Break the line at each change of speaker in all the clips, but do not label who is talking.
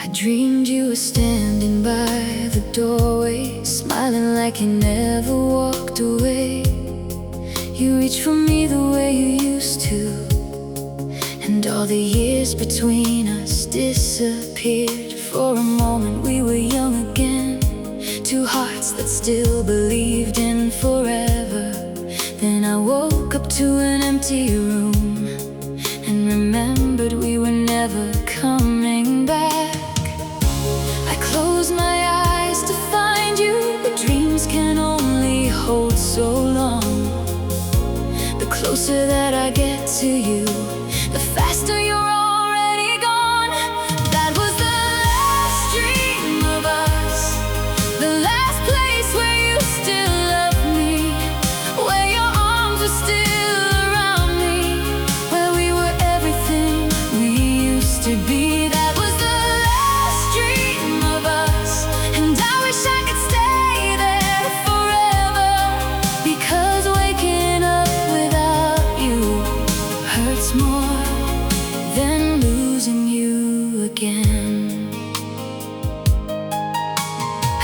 I dreamed you were standing by the doorway, smiling like you never walked away. You reached for me the way you used to, and all the years between us disappeared. For a moment we were young again, two hearts that still believed in forever. Then I woke up to an empty room and remembered we were never coming back. I closed my eyes to find you, but dreams can only hold so long. The closer that I get to you, the faster you're already gone. That was the last dream of us, the last place where you still loved me, where your arms were still around me, where we were everything we used to be. That was the last dream of us, and I wish I could stay there forever, because waking up without you hurts more than losing you again.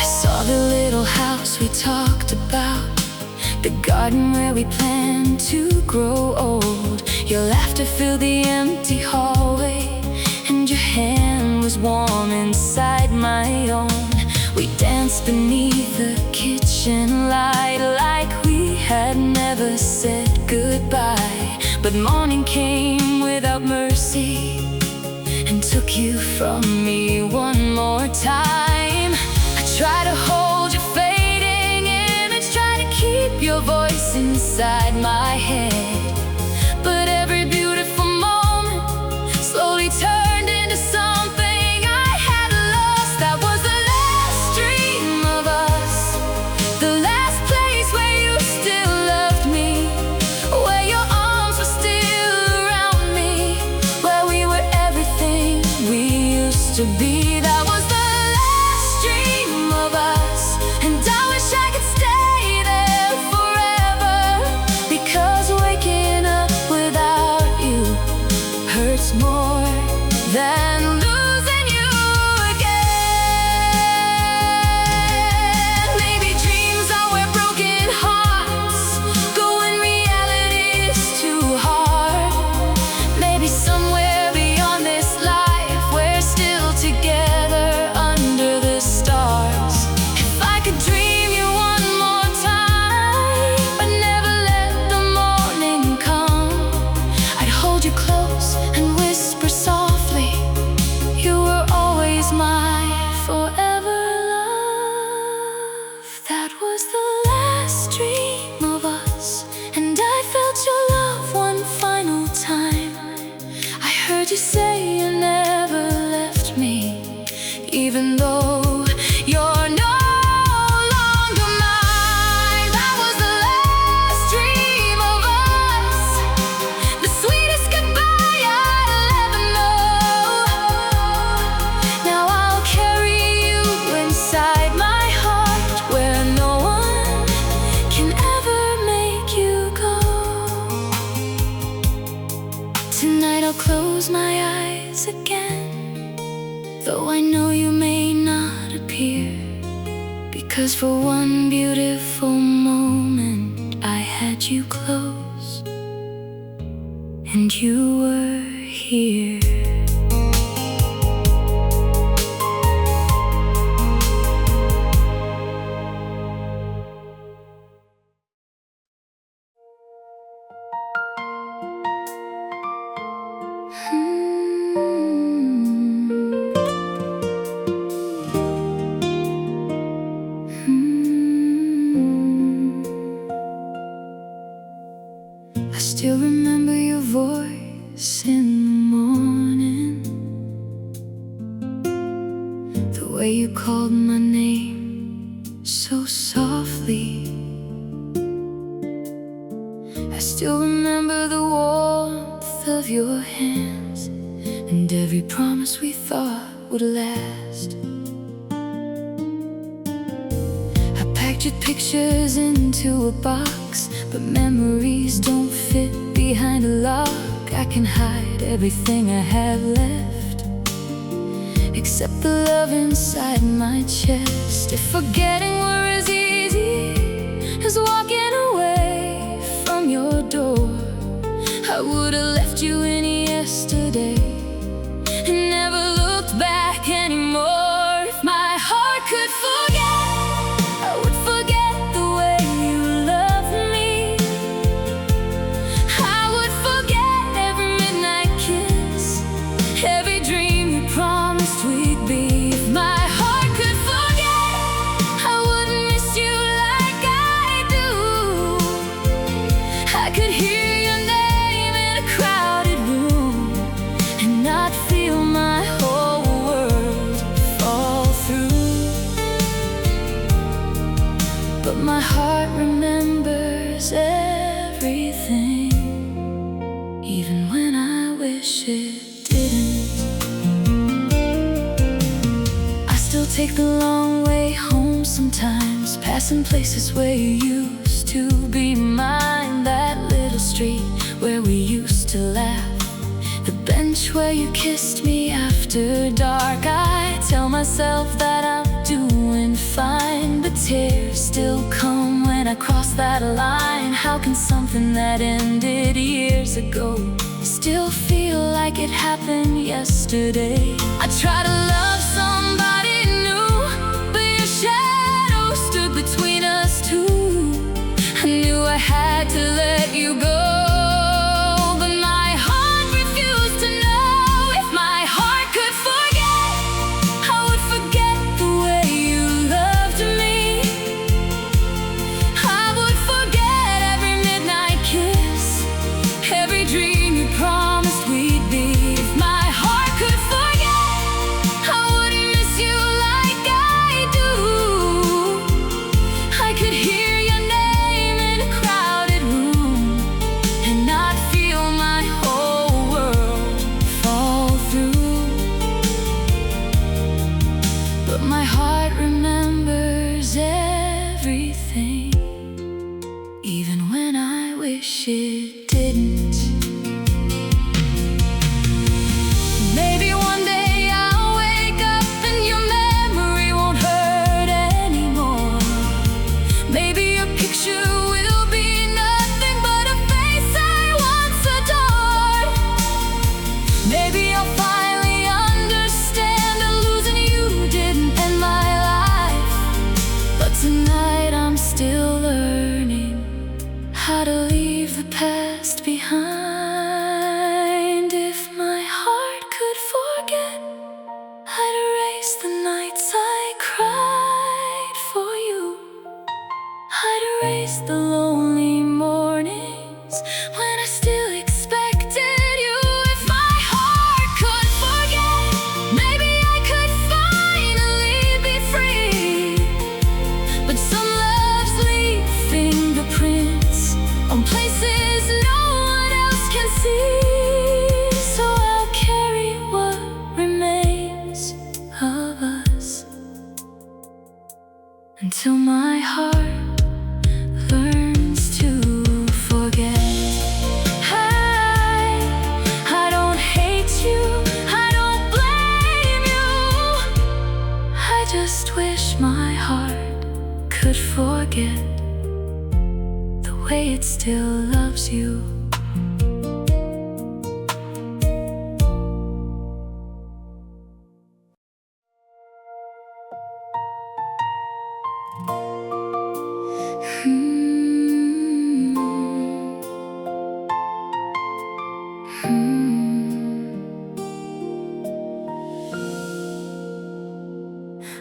I saw the little house we talked about, the garden where we planned to grow old. Your laughter filled the empty hallway, and your hand was warm inside my own. We danced beneath the kitchen light like we had never said goodbye. But morning came without mercy and took you from me one more time. I try to hold your fading image, try to keep your voice inside my head, but every beautiful moment slowly turned into something I had lost. That was the last dream of us, the last place where you still loved me, where your arms were still around me, where we were everything we used to be. That was the last dream of us, and I wish I could stay there forever, because waking up without you hurts more than losing you again. Maybe dreams are where broken hearts go when reality is too hard. Maybe somewhere beyond this life we're still together under the stars. If I could dream you one more time, but never let the morning come, I'd hold you close and whisper softly, you were always my forever love. That was the last dream of us, and I felt your love one final time. I heard you say you never left me, even though you're no longer mine. That was the last dream of us, the sweetest goodbye I'll ever know. Now I'll carry you inside my heart, where no one can ever make you go. Tonight I'll close my eyes again, though I know you may not appear, because for one beautiful moment I had you close, and you were here. I still remember your voice in the morning, the way you called my name so softly. I still remember the warmth of your hands and every promise we thought would last. I packed your pictures into a box, but memories don't fit behind a lock. I can hide everything I have left, except the love inside my chest. If forgetting were as easy as walking away from your door, I would've left you in yesterday and never looked back anymore. If my heart could forget, I would forget the way you loved me. I would forget every midnight kiss, every dream you promised we'd be. If my heart could forget, I wouldn't miss you like I do. I could hear your name in a crowded room and not feel my whole world fall through. But my heart remembers everything, even when I wish it didn't. I still take the long way home sometimes, passing places where you used to be mine. That little street where we used to laugh, the bench where you kissed me after dark. I tell myself that I'm doing fine, but tears still come when I cross that line. How can something that ended years ago still feel like it happened yesterday? I try to love somebody new, but your shadow stood between us two. I knew I had to let you go, but my heart refused to know. If my heart could forget, I would forget the way you loved me. I would forget every midnight kiss, every dream you promised we'd be. If my heart could forget, I wouldn't miss you like I do. I could hear your name in a crowded room and not feel my whole world fall through. But my heart remembers everything, even when I wish it didn't. Maybe one day I'll wake up and your memory won't hurt anymore. Maybe your picture will be nothing but a face I once adored. Maybe I'll finally understand that losing you didn't end my life. But tonight I'm still learning how to leave the past behind. If my heart could forget, I'd erase the nights I cried for you. I'd erase the lonely mornings when I still expected you. If my heart could forget, maybe I could finally be free. But some loves leave fingerprints on places no one else can see. So I'll carry what remains of us until my heart learns to forget. I don't hate you, I don't blame you. I just wish my heart could forget the way it still loves you.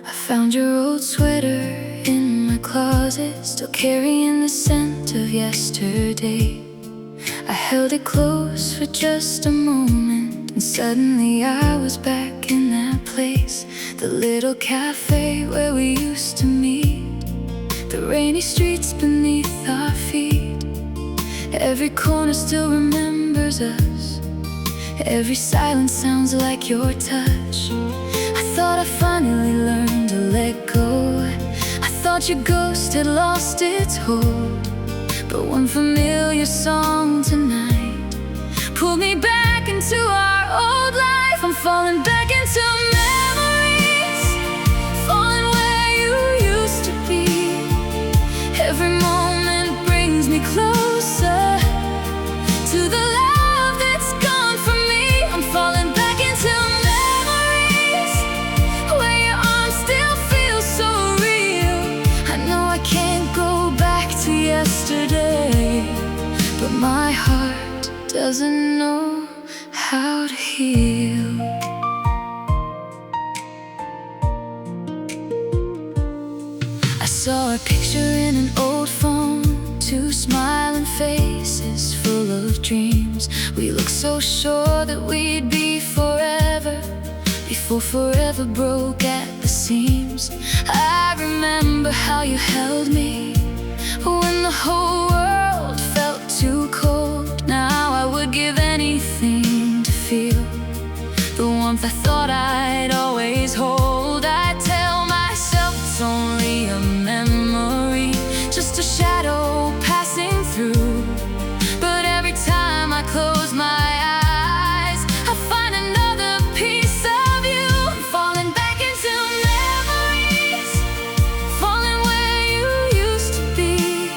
I found your old sweater in my closet, still carrying the scent of yesterday. I held it close for just a moment, and suddenly I was back in that place. The little cafe where we used to meet, the rainy streets beneath our feet. Every corner still remembers us, every silence sounds like your touch. I thought I finally learned to let go. I thought your ghost had lost its hold. But one familiar song tonight pulled me back into our old life. I'm falling back into memory. doesn't know how to heal. I saw a picture in an old phone, two smiling faces full of dreams. We looked so sure that we'd be forever, before forever broke at the seams. I remember how you held me when the whole world felt too cold. Now I would give anything to feel the warmth I thought I'd always hold. I tell myself it's only a memory, just a shadow passing through. But every time I close my eyes, I find another piece of you. I'm falling back into memories, falling where you used to be.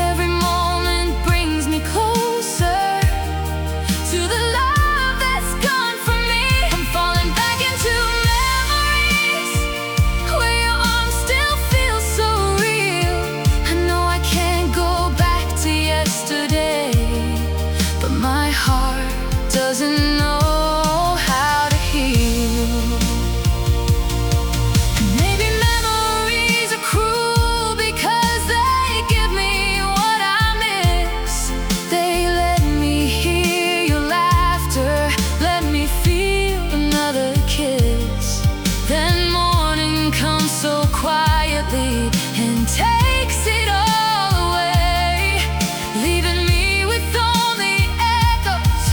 Every moment brings me closer to the love that's gone from me. I'm falling back into memories where your arms still feel so real. I know I can't go back to yesterday, but my heart doesn't know how to heal. Maybe memories are cruel because they give me what I miss. They let me hear your laughter, let me feel another kiss. Then morning comes so quietly and takes it all away, leaving me with only echoes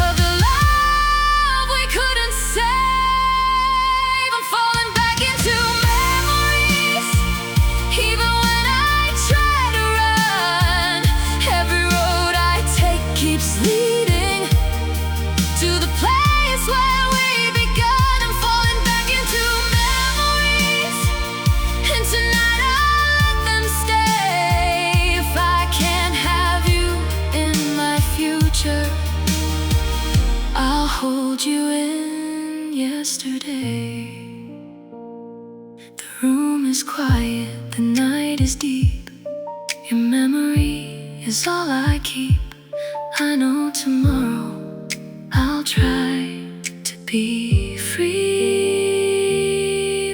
of the love we couldn't save. I'm falling back into memories, even when I try to run. Every road I take keeps leading to the place where we begun. I'm falling back into memories, and tonight I'll let them stay. If I can't have you in my future, I'll hold you in yesterday. The room is quiet, the night is deep. Your memory is all I keep. I know tomorrow I'll try to be free,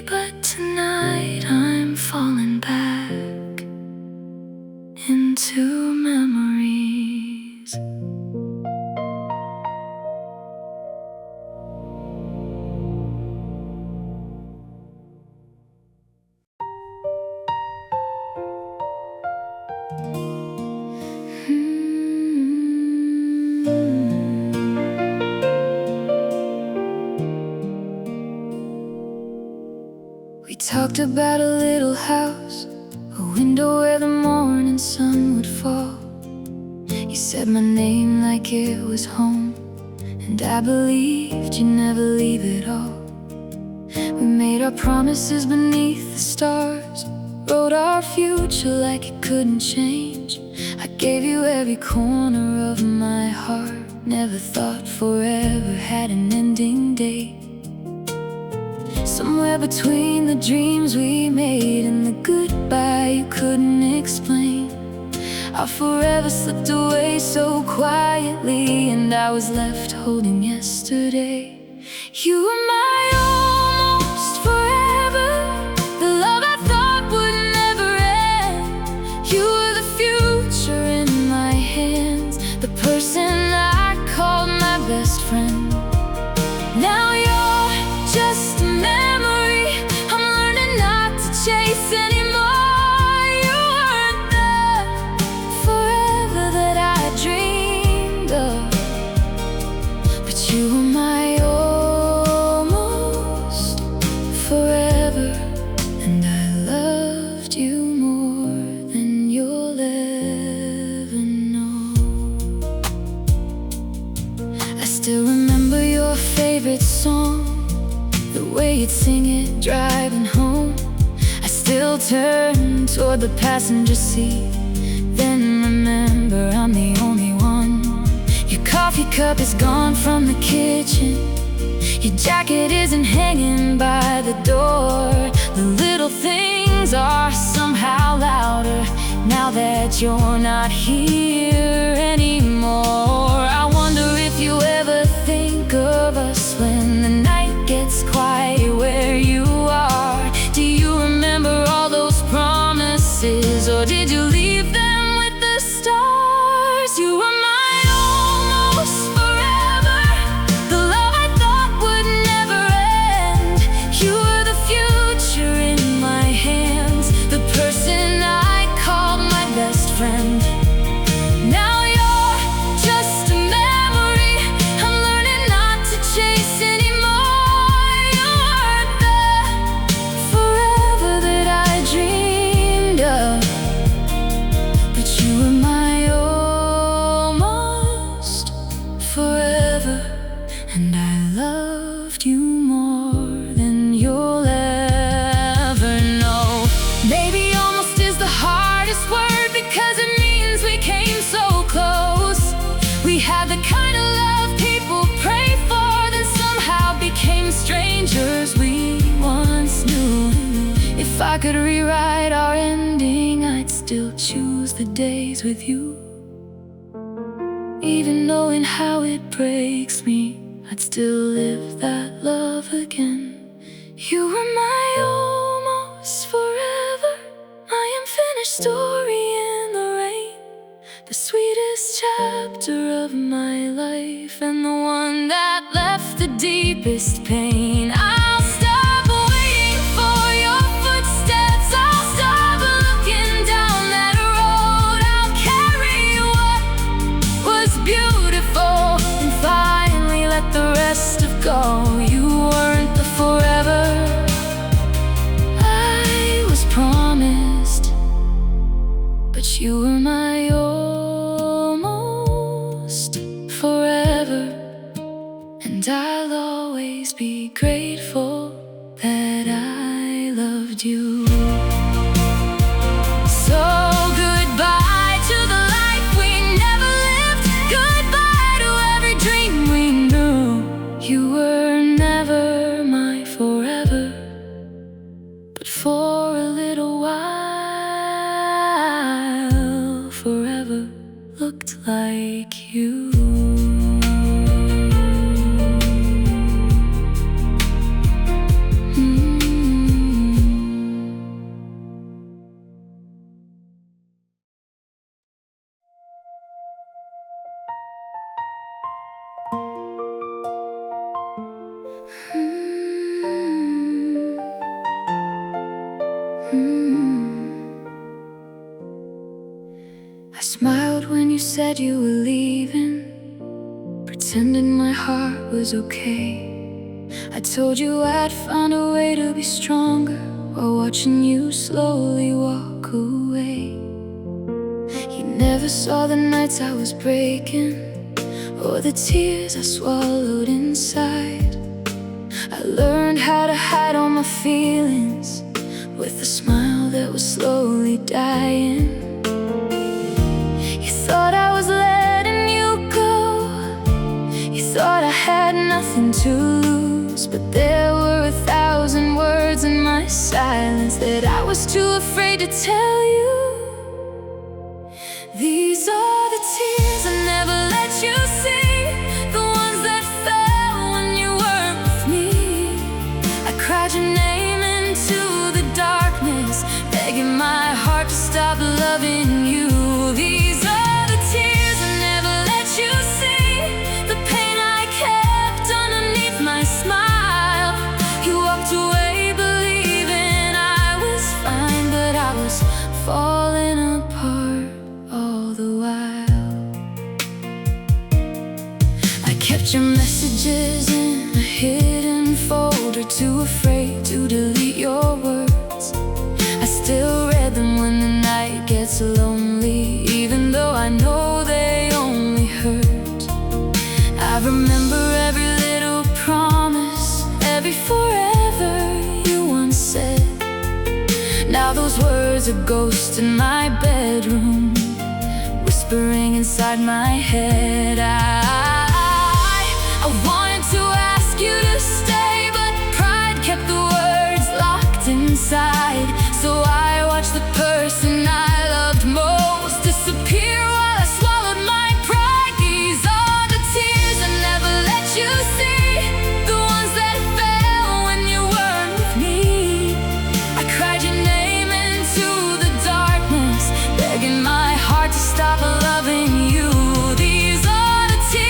but tonight I'm falling back into memories. We talked about a little house, a window where the morning sun would fall. You said my name like it was home, and I believed you'd never leave at all. We made our promises beneath the stars, wrote our future like it couldn't change. I gave you every corner of my heart, never thought forever had an ending date. Somewhere between the dreams we made and the goodbye you couldn't explain, our forever slipped away so quietly, and I was left holding yesterday. You were my almost forever, the love I thought would never end. You were the future in my hands, the person I called my best friend. Now you're just a memory I'm learning not to chase anymore. You weren't the forever that I dreamed of, but you were my almost forever, and I loved you more than you'll ever know. I still remember your favorite song, the way you'd sing it driving home. I still turn toward the passenger seat, then remember I'm the only one. Your coffee cup is gone from the kitchen, your jacket isn't hanging by the door. The little things are somehow louder now that you're not here anymore. I loved you more than you'll ever know. Maybe almost is the hardest word, because it means we came so close. We had the kind of love people pray for, then somehow became strangers we once knew. If I could rewrite our ending, I'd still choose the days with you. Even knowing how it breaks me, I'd still live that love again. You were my almost forever, my unfinished story in the rain, the sweetest chapter of my life, and the one that left the deepest pain. I'll stop waiting for your footsteps, I'll stop looking down that road. I'll carry what was beautiful and finally let the rest of go. You weren't the forever I was promised, but you were my almost forever. And I'll always be grateful that I loved you. So goodbye to the life we never lived, goodbye to every dream we knew. You were never my forever, but for a little while, forever looked like you. I smiled when you said you were leaving, pretending my heart was okay. I told you I'd find a way to be stronger, while watching you slowly walk away. You never saw the nights I was breaking, or the tears I swallowed inside. I learned how to hide all my feelings with a smile that was slowly dying. You thought I was letting you go, you thought I had nothing to lose, but there were 1,000 words in my silence that I was too afraid to tell you. These are the tears I never let you see, the ones that fell when you weren't with me. I cried your name into the darkness, begging my heart to stop loving you. These are the tears I never let you see, the pain I kept underneath my smile. You walked away believing I was fine, but I was falling apart all the while. I kept your messages in a hidden folder, too afraid to delete your words. I still read them when the night gets lonely, even though I know they only hurt. I remember every little promise, every forever you once said. Now those words are ghosts in my bedroom, whispering inside my head. I wanted to ask you to stay, but pride kept the words locked inside. So I watched the person I loved most disappear while I swallowed my pride. These are the tears I never let you see, the ones that fell when you weren't with me. I cried your name into the darkness, begging my heart to stop loving you. These are the tears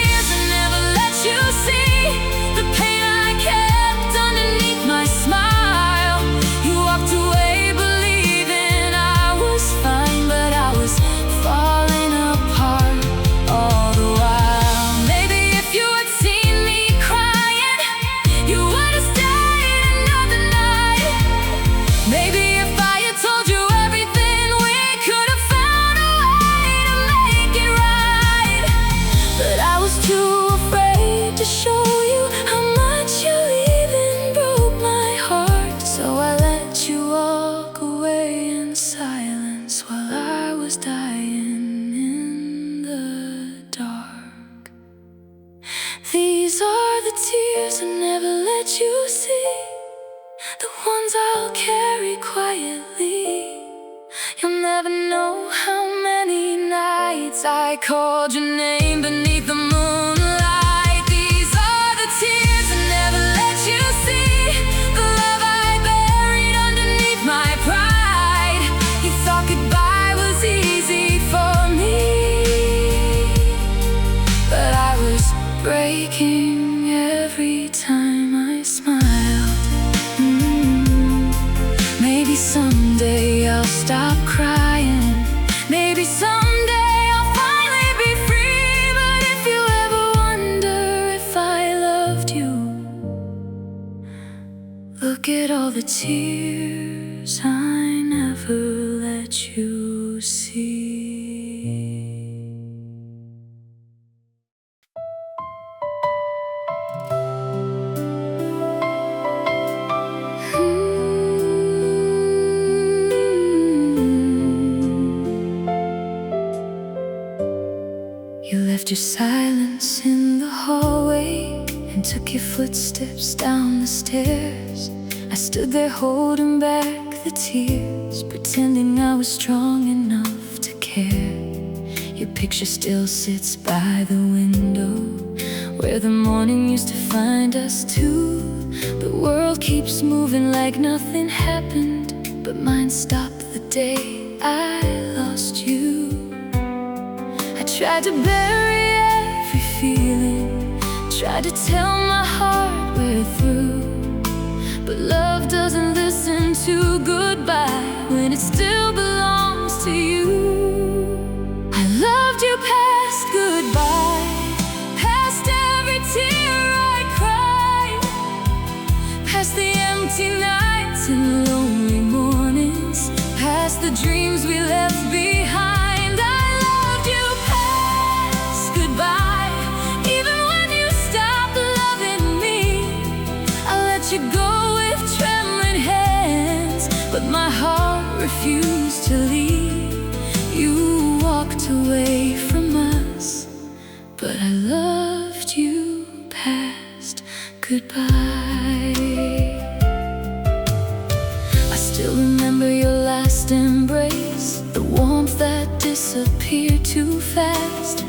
let you see the ones I'll carry quietly. You'll never know how many nights I called your name beneath the moonlight. These are the tears I never let you see, the love I buried underneath my pride. You thought goodbye was easy for me, but I was breaking every time I smiled. Maybe someday I'll stop crying. Maybe someday I'll finally be free. But if you ever wonder if I loved you, look at all the tears I never let you see. You left your silence in the hallway and took your footsteps down the stairs. I stood there holding back the tears, pretending I was strong enough to care. Your picture still sits by the window where the morning used to find us two. The world keeps moving like nothing happened, but mine stopped the day I lost you. I tried to bury every feeling, tried to tell my heart we're through, but love doesn't listen to goodbye when it still belongs to you. I loved you past goodbye, past every tear I cried, past the empty nights and lonely mornings, past the dreams we left behind. You go with trembling hands, but my heart refused to leave. You walked away from us, but I loved you past goodbye. I still remember your last embrace, the warmth that disappeared too fast.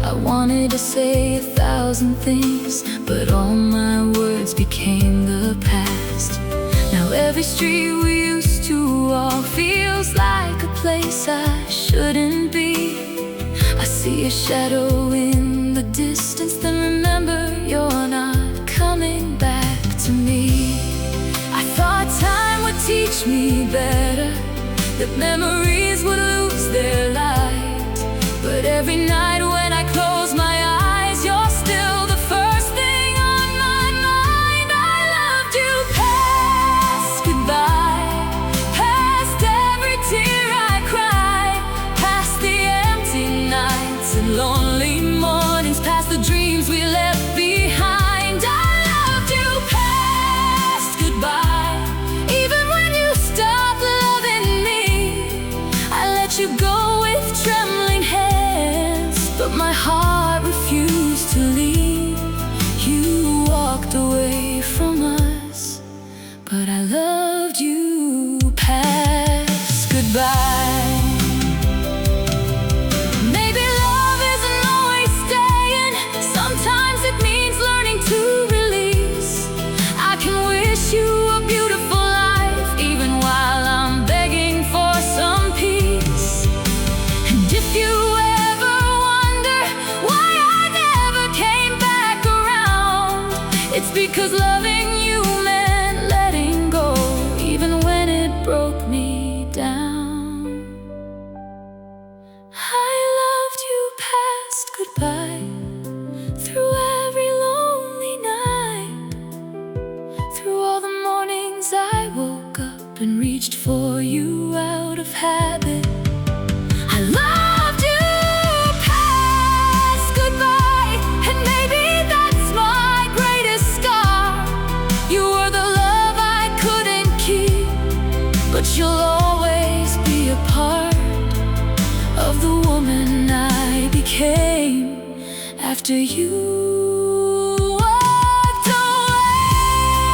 I wanted to say 1,000 things, but all my words became the past. Now every street we used to walk feels like a place I shouldn't be. I see a shadow in the distance, then remember you're not coming back to me. I thought time would teach me better, that memories would lose their light, but every night when I close my eyes, you're still the first thing on my mind. I loved you past goodbye, past every tear I cried, past the empty nights and lonely mornings, past the dreams we left behind. I loved you past goodbye, even when you stopped loving me. I let you go with trembling hands, but my heart refused to leave. You walked away from us, but I loved you past goodbye. Maybe love isn't always staying, sometimes it means learning to release. I can wish you a beautiful life, even while I'm begging for some peace. And if you it's because loving you meant letting go, even when it broke me down. I loved you past goodbye, through every lonely night, through all the mornings I woke up and reached for you out of habit. I loved you past goodbye, and maybe that's my greatest scar. You were the love I couldn't keep, but you'll always be a part of the woman I became after you walked away.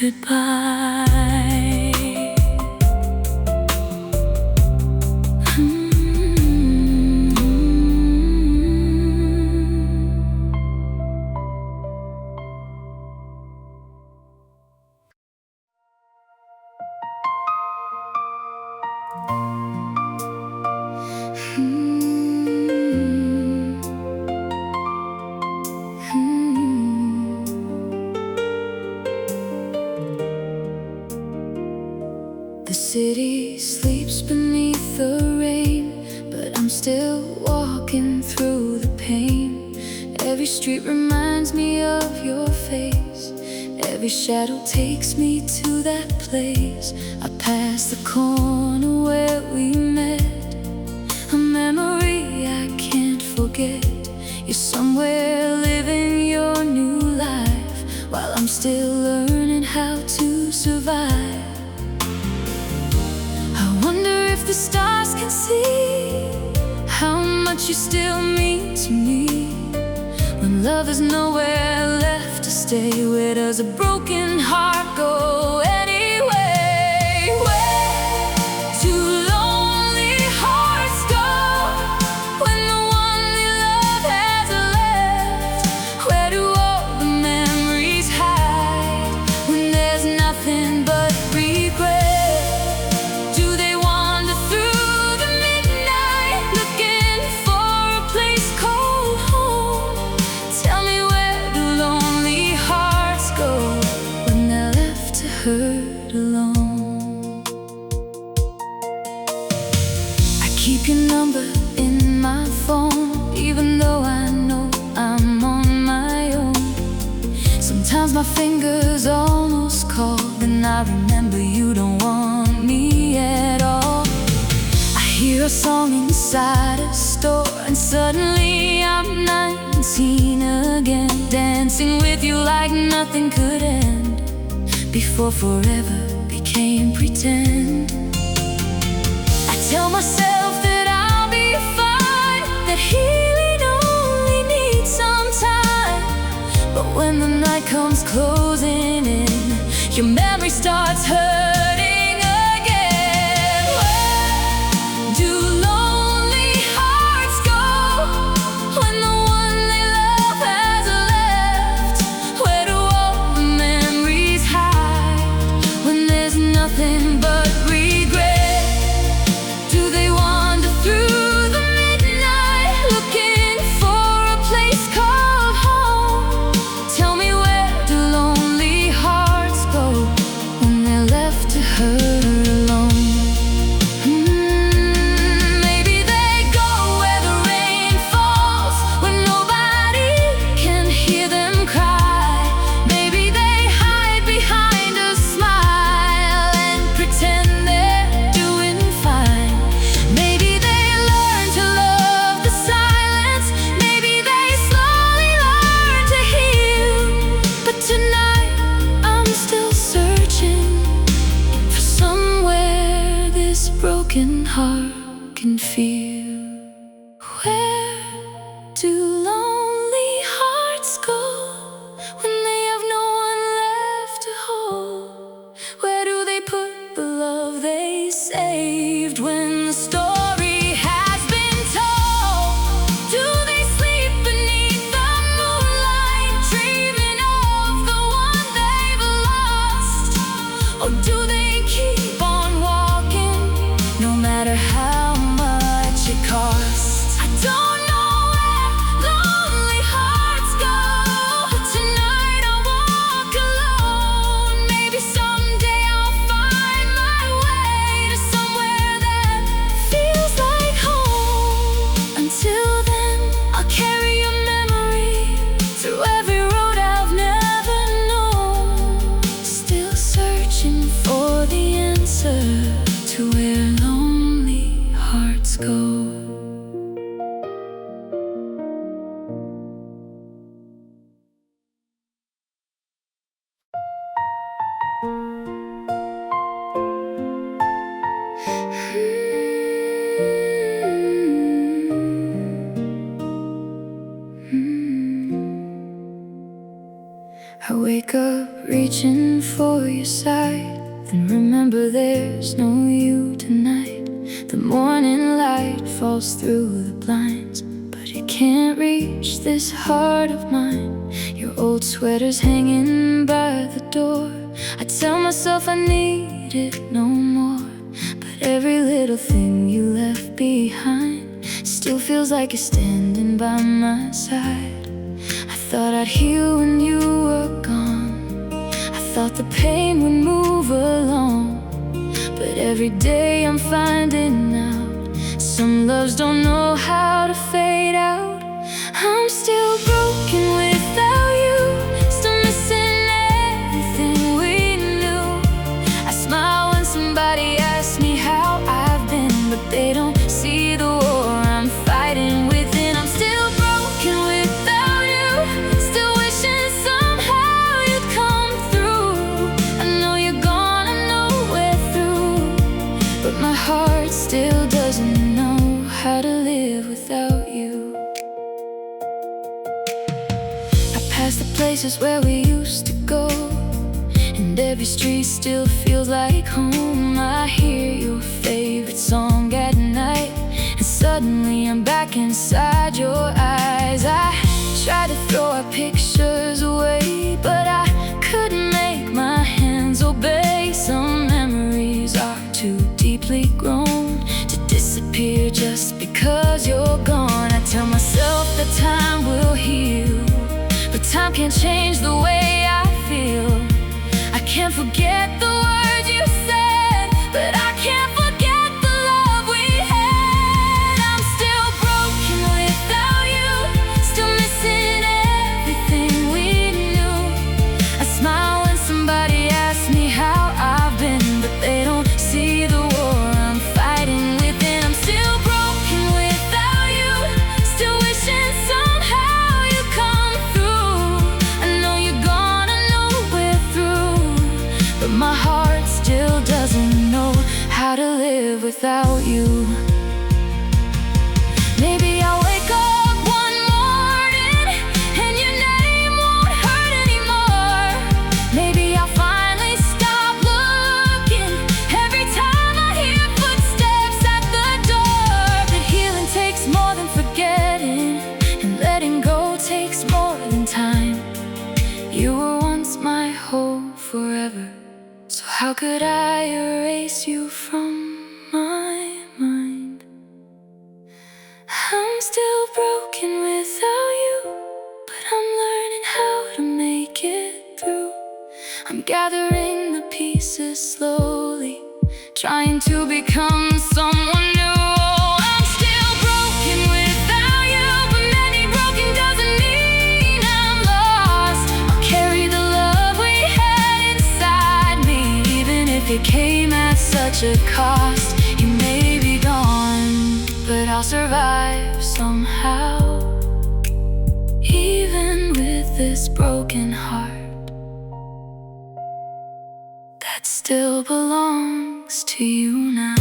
goodbye. The city sleeps beneath the rain, but I'm still walking through the pain. Every street reminds me of your face. Every shadow takes me to that place. I pass the corner where we met, a memory I can't forget. You're somewhere living your new life, while I'm still learning how to survive. I wonder if the stars can see how much you still mean to me. When love is nowhere left to stay, where does a broken heart go anyway? Where do lonely hearts go when the one they love has left? Where do all the memories hide when there's nothing but regret? Hurt alone. I keep your number in my phone, even though I know I'm on my own. Sometimes my fingers almost call, and I remember you don't want me at all. I hear a song inside a store, and suddenly I'm 19 again, dancing with you like nothing could end, before forever became pretend. I tell myself that I'll be fine, that healing only needs some time. But when the night comes closing in, your memory starts hurting again. Where do lonely hearts go when the one they love has left? Where do all the memories hide when there's nothing but regret? Do they wander through the midnight looking for a place called home? Tell me, where do lonely hearts go when they're left to hurt alone? Maybe they go where the rain falls, where nobody can hear them cry. Maybe they hide behind a smile and pretend they're doing fine. Maybe they learn to love the silence. Maybe they slowly learn to heal. But tonight I'm still searching for somewhere this broken heart can feel. Where do lonely hearts go when they have no one left to hold? Where do they put the love they saved when the story has been told? Do they sleep beneath the moonlight, dreaming of the one they've lost? Or do they keep on walking, no matter how much it costs? I don't know where lonely hearts go, but tonight I walk alone. Maybe someday I'll find my way to somewhere that feels like home. Until then, I'll carry your memory through every road I've never known, still searching for the answer to where lonely hearts go. I wake up reaching for your side, then remember there's no you tonight. The morning light falls through the blinds, but it can't reach this heart of mine. Your old sweater's hanging by the door. I tell myself I need it no more, but every little thing you left behind still feels like you're standing by my side. I thought I'd heal when you were gone. I thought the pain would move along, but every day I'm finding out some loves don't know how to fade out. I'm still broken without you, still missing everything we knew. I smile when somebody asks me how I've been, but they don't see the war I'm fighting within. I'm still broken without you, still wishing somehow you'd come through. I know you're gone, I know we're through, but my heart still doesn't know how to live without you. I pass the places where we used to go, and every street still feels like home. I hear your favorite song at night, and suddenly I'm back inside your eyes. I tried to throw our pictures away, but I couldn't make my hands obey. Some memories are too deeply grown to disappear just because you're gone. I tell myself that time will heal, but time can't change the way I feel. I can't forget the words you said, but I can't forget the love we had. I'm still broken without you, still missing everything we knew. I smile when somebody asks me how I've been, but they don't see the war I'm fighting within. I'm still broken without you, still wishing somehow you'd come through. I know you're gone, I know we're through, but my heart still doesn't know how to live without you. Maybe I'll wake up one morning and your name won't hurt anymore. Maybe I'll finally stop looking every time I hear footsteps at the door. But healing takes more than forgetting, and letting go takes more than time. You were once my hope forever, so how could I erase you from my mind? I'm still broken without you, but I'm learning how to make it through. I'm gathering the pieces slowly, trying to become someone new. I'm still broken without you, but many broken doesn't mean I'm lost. I'll carry the love we had inside me, even if it came at such a cost. You may be gone, but I'll survive somehow, even with this broken heart that still belongs to you now.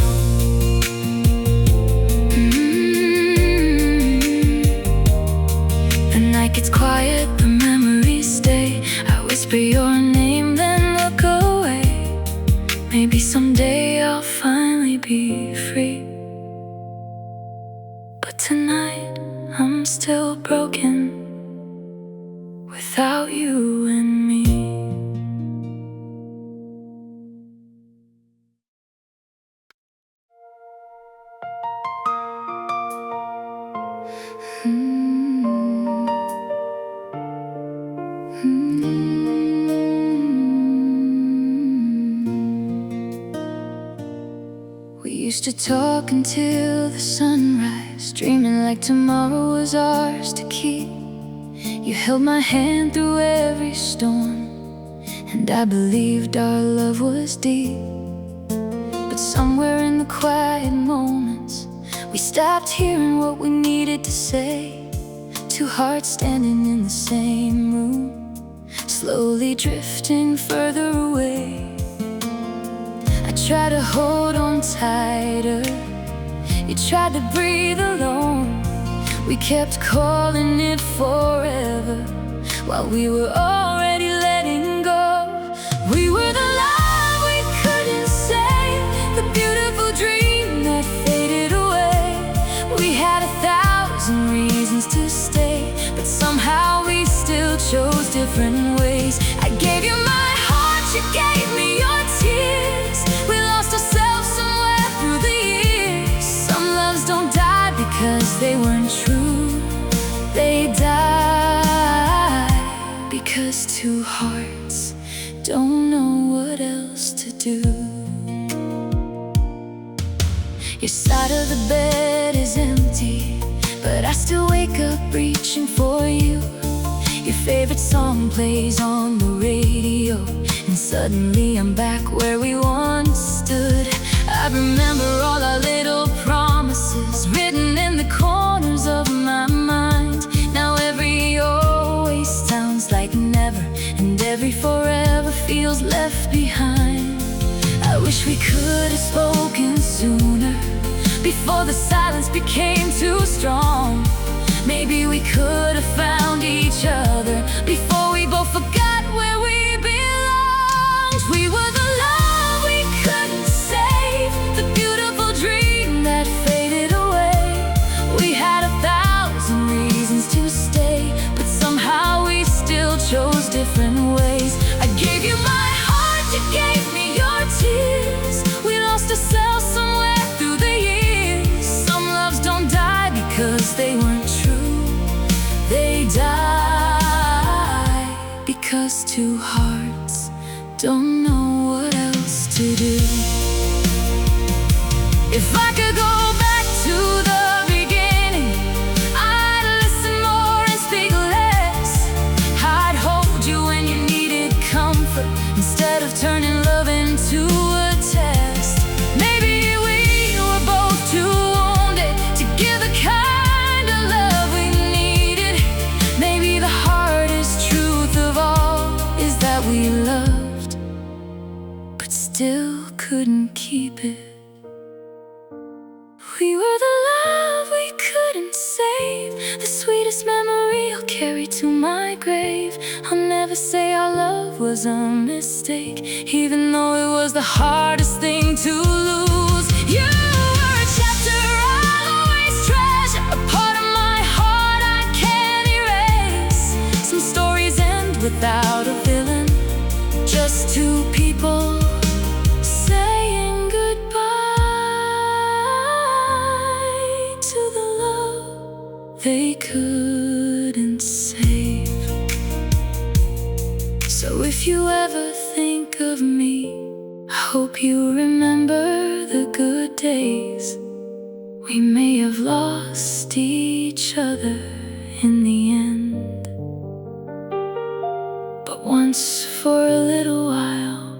The night gets quiet, the memories stay. I whisper your name, then look away. Maybe someday I'll finally be free, but tonight I'm still broken without you and me. We used to talk until the sunrise, dreaming like tomorrow was ours to keep. You held my hand through every storm, and I believed our love was deep. But somewhere in the quiet moments, we stopped hearing what we needed to say. Two hearts standing in the same room, slowly drifting further away. I tried to hold on tighter, you tried to breathe alone. We kept calling it forever, while we were already late. different ways. I gave you my heart, you gave me your tears. We lost ourselves somewhere through the years. Some loves don't die because they weren't true. They die because two hearts don't know what else to do. Your side of the bed is empty, but I still wake up reaching for you. Your favorite song plays on the radio, and suddenly I'm back where we once stood. I remember all our little promises written in the corners of my mind. Now every always sounds like never, and every forever feels left behind. I wish we could have spoken sooner, before the silence became too strong. Maybe we could have found each other before we both forgot where we belonged. We were the love we couldn't save, the beautiful dream that faded away. We had 1,000 reasons to stay, but somehow we still chose different ways. I gave you my heart, you gave me your tears. We lost ourselves somewhere through the years. Some loves don't die because they weren't true. They die because two hearts don't know what else to do. If I could go back to the beginning, I'd listen more and speak less. I'd hold you when you needed comfort, instead of turning love into a test. Maybe we were both too wounded to give the kind of love we needed. Maybe the hardest truth of all is that we loved, but still couldn't keep it. We were the love we couldn't save, the sweetest memory I'll carry to my grave. I'll never say our love was a mistake, even though it was the hardest thing to lose. You were a chapter I'll always treasure, a part of my heart I can't erase. Some stories end without a villain, just two people saying goodbye to the love they couldn't save. So if you ever think of me, I hope you remember the good days. We may have lost each other in the end, but once for a little while,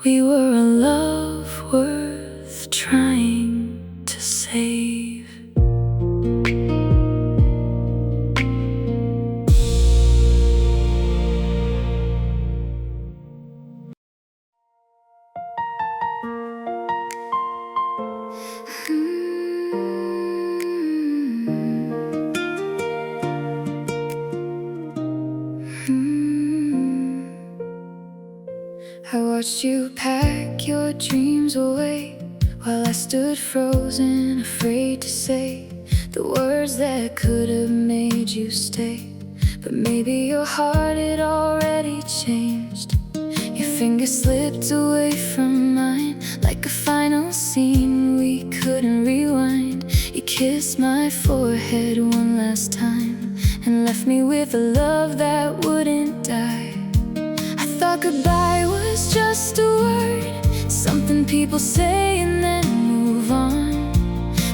we were a love worth trying to save. I watched you pack your dreams away, while I stood frozen, afraid to say the words that could have made you stay. But maybe your heart had already changed. Your fingers slipped away from mine, like a final scene we couldn't rewind. You kissed my forehead one last time, and left me with a love that wouldn't die. I thought goodbye was just a word, something people say and then move on.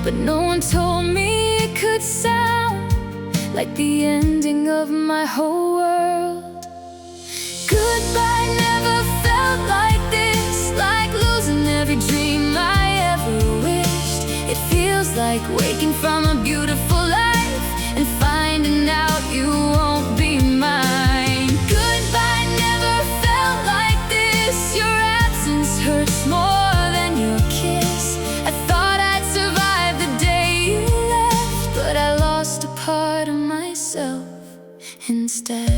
But no one told me it could sound like the ending of my whole world. Goodbye never felt like this, like losing every dream I ever wished. It feels like waking from a beautiful life and finding out you won't be mine. Goodbye never felt like this, your absence hurts more than your kiss. I thought I'd survive the day you left, but I lost a part of myself instead.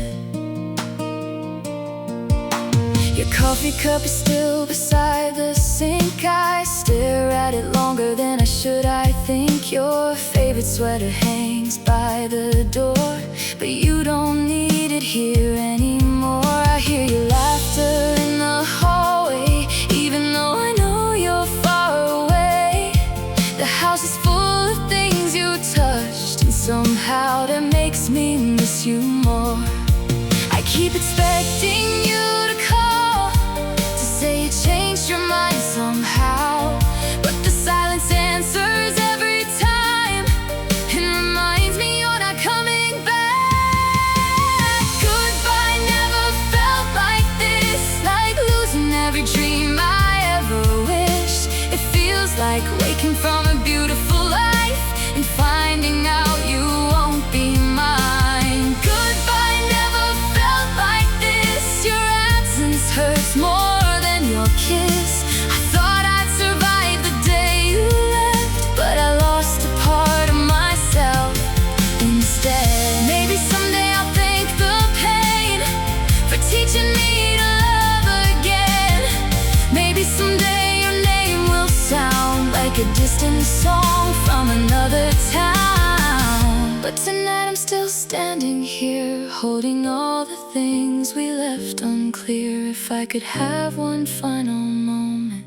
Your coffee cup is still beside the sink. I stare at it longer than I should. I think your favorite sweater hangs by the door, but you don't need here anymore. I hear your laughter in the hallway, even though I know you're far away. The house is full of things you touched, and somehow that makes me miss you more. I keep expecting you to call, to say you changed your mind somehow, but the silence answers every time and reminds me you're not coming back. Goodbye never felt like this, like losing every dream I ever wished. It feels like waking from a beautiful life and finding out you won't be mine. Goodbye never felt like this, your absence hurts more than your kiss. I thought I'd survive the day you left, but I lost a part of myself instead. Maybe someday I'll thank the pain for teaching me to love again. Maybe someday your name will sound like a distant song from another town. But tonight I'm still standing here, holding all the things we left unclear. If I could have one final moment,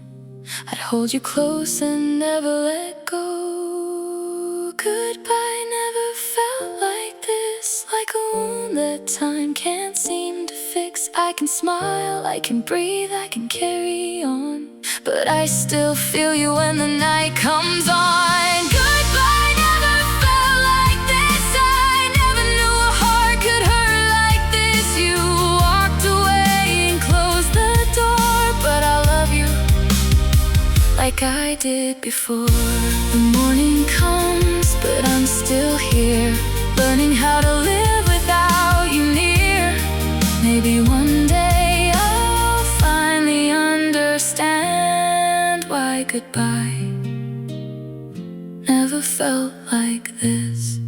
I'd hold you close and never let go. Goodbye never felt like this, like a wound that time can't seem to fix. I can smile, I can breathe, I can carry on, but I still feel you when the night comes on. Goodbye never felt like this, I never knew a heart could hurt like this. You walked away and closed the door, but I love you like I did before. The morning comes, but I'm still here, learning how to live without you near. Maybe one day I'll finally understand why goodbye never felt like this.